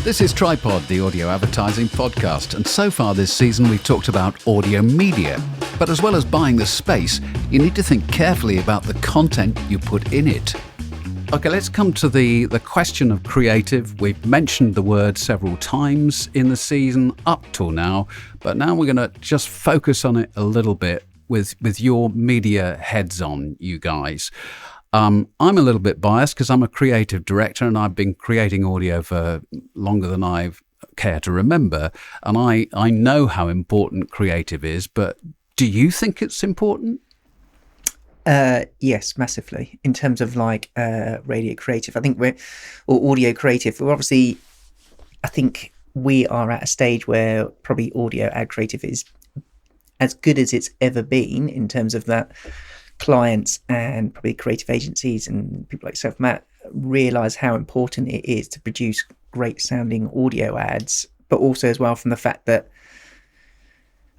This is Tripod, the audio advertising podcast, and so far this season we've talked about audio media. But as well as buying the space, you need to think carefully about the content you put in it. Okay, let's come to the question of creative. We've mentioned the word several times in the season up till now, but now we're going to just focus on it a little bit with your media heads on, you guys. I'm a little bit biased because I'm a creative director and I've been creating audio for longer than I care to remember. And I know how important creative is, but do you think it's important? Yes, massively. In terms of like radio creative, I think or audio creative, we're obviously, I think we are at a stage where probably audio ad creative is as good as it's ever been in terms of that. Clients and probably creative agencies and people like yourself, Matt, realise how important it is to produce great sounding audio ads, but also as well from the fact that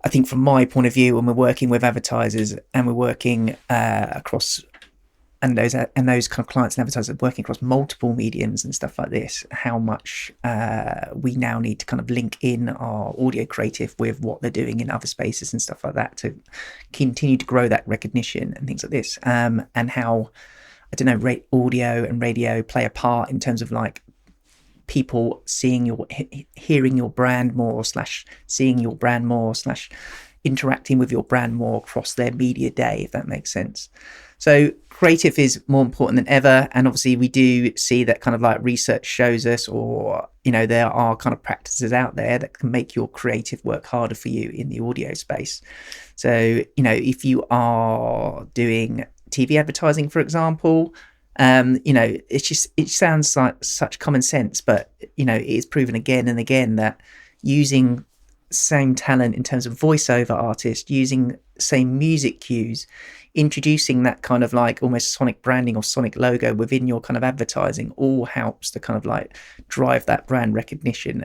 I think from my point of view, when we're working with advertisers and we're working across and those kind of clients and advertisers working across multiple mediums and stuff like this, how much we now need to kind of link in our audio creative with what they're doing in other spaces and stuff like that to continue to grow that recognition and things like this. And how, I don't know, audio and radio play a part in terms of like people hearing your brand more / seeing your brand more / interacting with your brand more across their media day, if that makes sense. So creative is more important than ever. And obviously we do see that kind of like research shows us, or, you know, there are kind of practices out there that can make your creative work harder for you in the audio space. So, you know, if you are doing TV advertising, for example, you know, it sounds like such common sense, but, you know, it is proven again and again that using same talent in terms of voiceover artists, using same music cues, introducing that kind of like almost sonic branding or sonic logo within your kind of advertising all helps to kind of like drive that brand recognition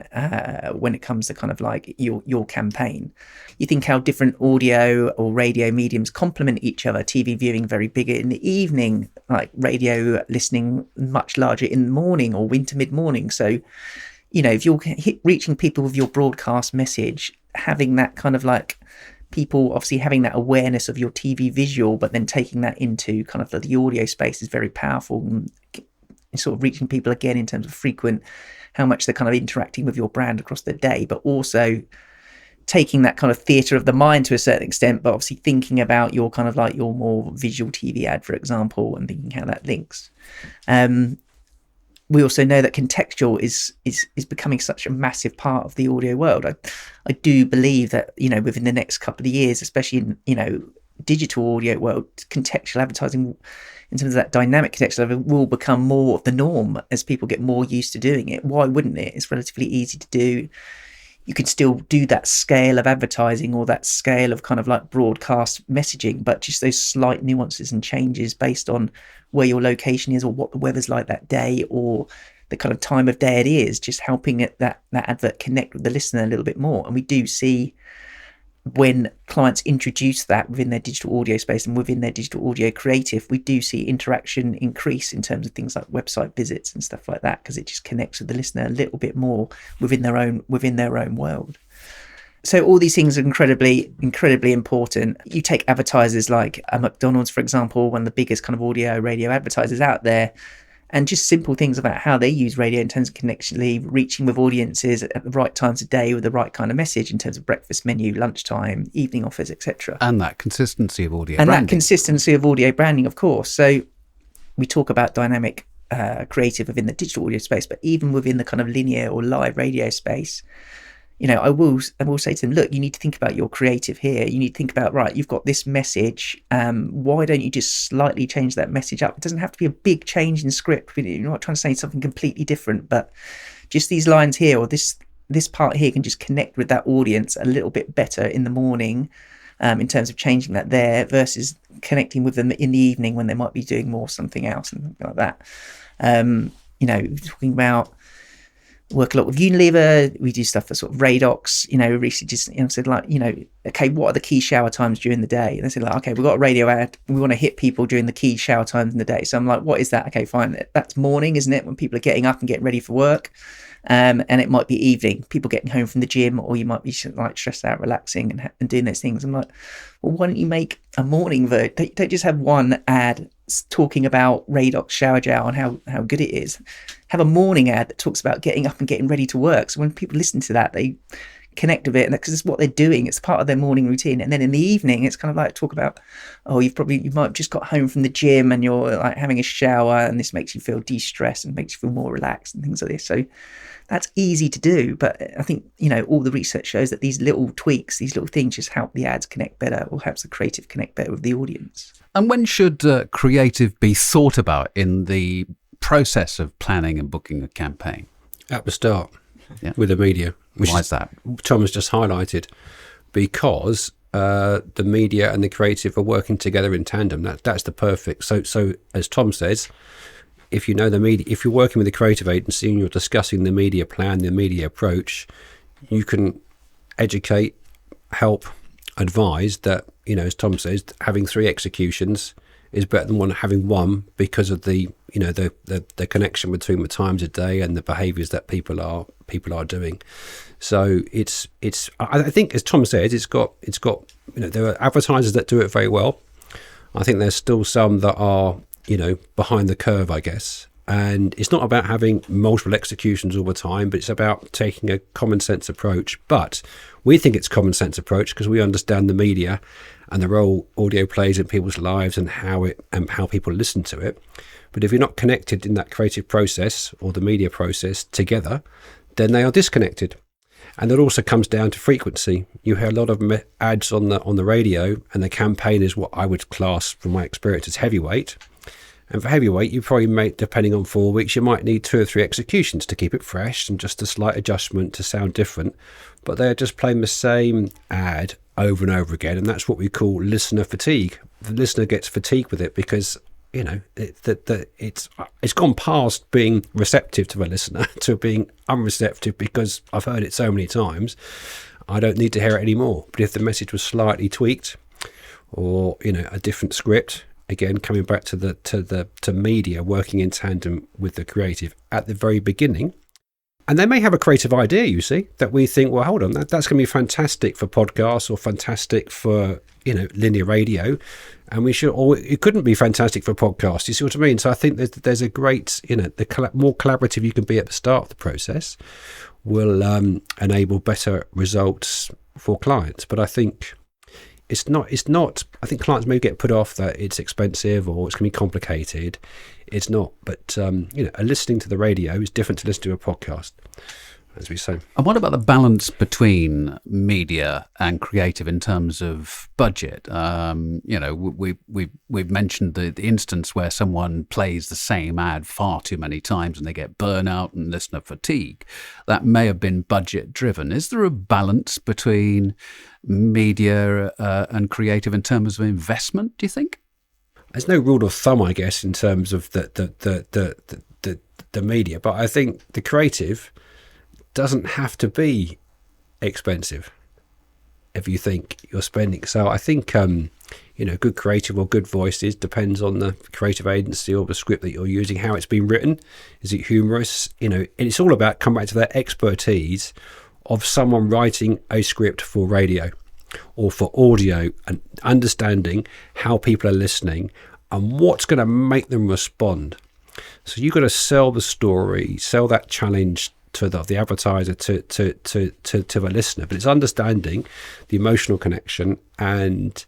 when it comes to kind of like your campaign. You think how different audio or radio mediums complement each other. TV viewing very bigger in the evening, like radio listening much larger in the morning or winter mid-morning. So, you know, if you're reaching people with your broadcast message, having that kind of like people obviously having that awareness of your TV visual, but then taking that into kind of the audio space is very powerful, and sort of reaching people again in terms of frequent, how much they're kind of interacting with your brand across the day, but also taking that kind of theatre of the mind to a certain extent, but obviously thinking about your kind of like your more visual TV ad, for example, and thinking how that links. We also know that contextual is becoming such a massive part of the audio world. I do believe that, you know, within the next couple of years, especially in, you know, digital audio world, contextual advertising in terms of that dynamic contextual will become more of the norm as people get more used to doing it. Why wouldn't it? It's relatively easy to do. You can still do that scale of advertising or that scale of kind of like broadcast messaging, but just those slight nuances and changes based on where your location is or what the weather's like that day or the kind of time of day it is, just helping that advert connect with the listener a little bit more. And we do see when clients introduce that within their digital audio space and within their digital audio creative, we do see interaction increase in terms of things like website visits and stuff like that, because it just connects with the listener a little bit more within their own world. So all these things are incredibly important. You take advertisers like a McDonald's, for example, one of the biggest kind of audio radio advertisers out there, and just simple things about how they use radio in terms of connectionally reaching with audiences at the right times of day with the right kind of message in terms of breakfast menu, lunchtime, evening offers, etc. And that consistency of audio branding. And that consistency of audio branding, of course. So we talk about dynamic creative within the digital audio space, but even within the kind of linear or live radio space, you know, I will say to them, look, you need to think about your creative here. You need to think about, right, you've got this message. Why don't you just slightly change that message up? It doesn't have to be a big change in script. You're not trying to say something completely different, but just these lines here or this part here can just connect with that audience a little bit better in the morning in terms of changing that there versus connecting with them in the evening when they might be doing more something else and something like that. You know, talking about work a lot with Unilever. We do stuff for sort of Radox, you know, recently just, you know, said like, you know, okay, what are the key shower times during the day? And they said like, okay, we've got a radio ad. We want to hit people during the key shower times in the day. So I'm like, what is that? Okay, fine. That's morning, isn't it? When people are getting up and getting ready for work. and it might be evening, people getting home from the gym, or you might be like stressed out, relaxing and doing those things. I'm like, well, why don't you make a morning version? Don't just have one ad talking about Radox shower gel and how good it is. Have a morning ad that talks about getting up and getting ready to work. So when people listen to that, they connect with it, because it's what they're doing. It's part of their morning routine. And then in the evening, it's kind of like talk about, oh, you might have just got home from the gym and you're like having a shower, and this makes you feel de-stressed and makes you feel more relaxed and things like this. So that's easy to do, but I think, all the research shows that these little tweaks, these little things just help the ads connect better, or helps the creative connect better with the audience. And when should creative be thought about in the process of planning and booking a campaign? At the start, with the media. Why is that? Tom has just highlighted, because the media and the creative are working together in tandem. That's the perfect. So as Tom says, if you know the media, if you're working with a creative agency and you're discussing the media plan, the media approach, you can educate, help, advise that, as Tom says, having 3 executions is better than having one, because of the the connection between the times of day and the behaviours that people are doing. So it's I think, as Tom said, it's got there are advertisers that do it very well. I think there's still some that are behind the curve, I guess. And it's not about having multiple executions all the time, but it's about taking a common sense approach. But we think it's common sense approach because we understand the media and the role audio plays in people's lives and how people listen to it. But if you're not connected in that creative process or the media process together, then they are disconnected. And that also comes down to frequency. You hear a lot of ads on the radio, and the campaign is what I would class, from my experience, as heavyweight. And for heavyweight, you probably make, depending on 4 weeks, you might need 2 or 3 executions to keep it fresh and just a slight adjustment to sound different. But they're just playing the same ad over and over again, and that's what we call listener fatigue. The listener gets fatigued with it because it's gone past being receptive to the listener to being unreceptive, because I've heard it so many times, I don't need to hear it anymore. But if the message was slightly tweaked, or a different script, again coming back to media working in tandem with the creative at the very beginning, and they may have a creative idea, you see, that we think, well, hold on, that's going to be fantastic for podcasts or fantastic for linear radio, and we should, or it couldn't be fantastic for podcasts. You see what I mean? So I think there's a great, the more collaborative you can be at the start of the process will enable better results for clients. But I think it's not. I think clients may get put off that it's expensive or it's going to be complicated. It's not. But listening to the radio is different to listening to a podcast, as we say. And what about the balance between media and creative in terms of budget? We've mentioned the instance where someone plays the same ad far too many times and they get burnout and listener fatigue. That may have been budget driven. Is there a balance between media and creative in terms of investment, do you think? There's no rule of thumb, I guess, in terms of the media, but I think the creative doesn't have to be expensive if you think you're spending. So I think good creative or good voices depends on the creative agency or the script that you're using, how it's been written. Is it humorous? And it's all about coming back to that expertise of someone writing a script for radio or for audio, and understanding how people are listening and what's going to make them respond. So you've got to sell the story, sell that challenge to the advertiser, to the listener. But it's understanding the emotional connection, and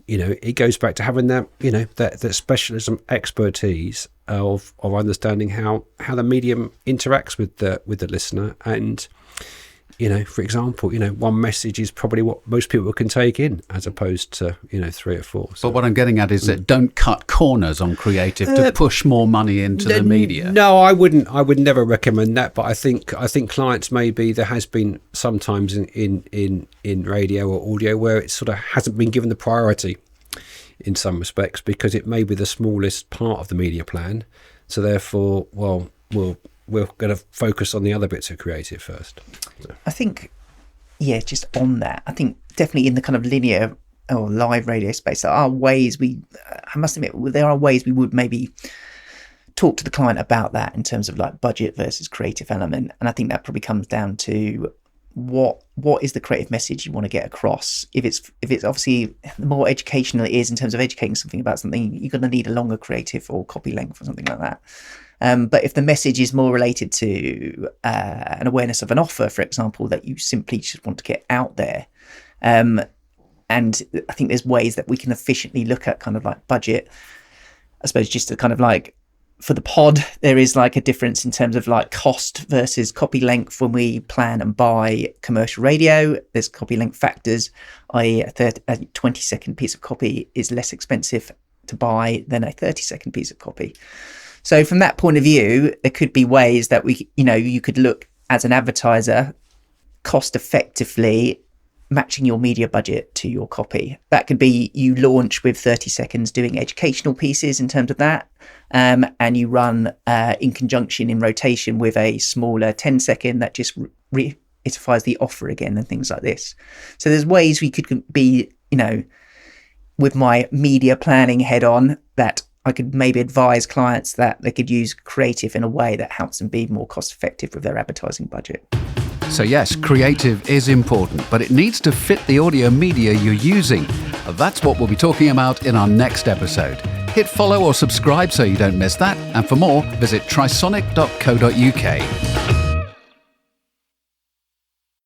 it goes back to having that that specialism expertise of understanding how the medium interacts with the listener. And for example, one message is probably what most people can take in, as opposed to 3 or 4. So, but what I'm getting at is that don't cut corners on creative to push more money into the media. No, I wouldn't. I would never recommend that. But I think clients, maybe there has been sometimes in radio or audio where it sort of hasn't been given the priority in some respects, because it may be the smallest part of the media plan. So therefore, we're going to focus on the other bits of creative first. So. I think, just on that, I think definitely in the kind of linear or live radio space, there are ways we would maybe talk to the client about that in terms of like budget versus creative element. And I think that probably comes down to what is the creative message you want to get across. If it's obviously, the more educational it is in terms of educating something about something, you're going to need a longer creative or copy length or something like that. But if the message is more related to an awareness of an offer, for example, that you simply just want to get out there, and I think there's ways that we can efficiently look at kind of like budget. I suppose just to kind of like, for the pod, there is like a difference in terms of like cost versus copy length. When we plan and buy commercial radio, there's copy length factors, i.e. a 20-second piece of copy is less expensive to buy than a 30-second piece of copy. So from that point of view, there could be ways that you could look as an advertiser cost effectively matching your media budget to your copy. That could be you launch with 30 seconds doing educational pieces in terms of that, and you run in conjunction in rotation with a smaller 10-second that just reitifies the offer again and things like this. So there's ways we could be, with my media planning head on, that I could maybe advise clients that they could use creative in a way that helps them be more cost effective with their advertising budget. So yes, creative is important, but it needs to fit the audio media you're using. That's what we'll be talking about in our next episode. Hit follow or subscribe so you don't miss that. And for more, visit trisonic.co.uk.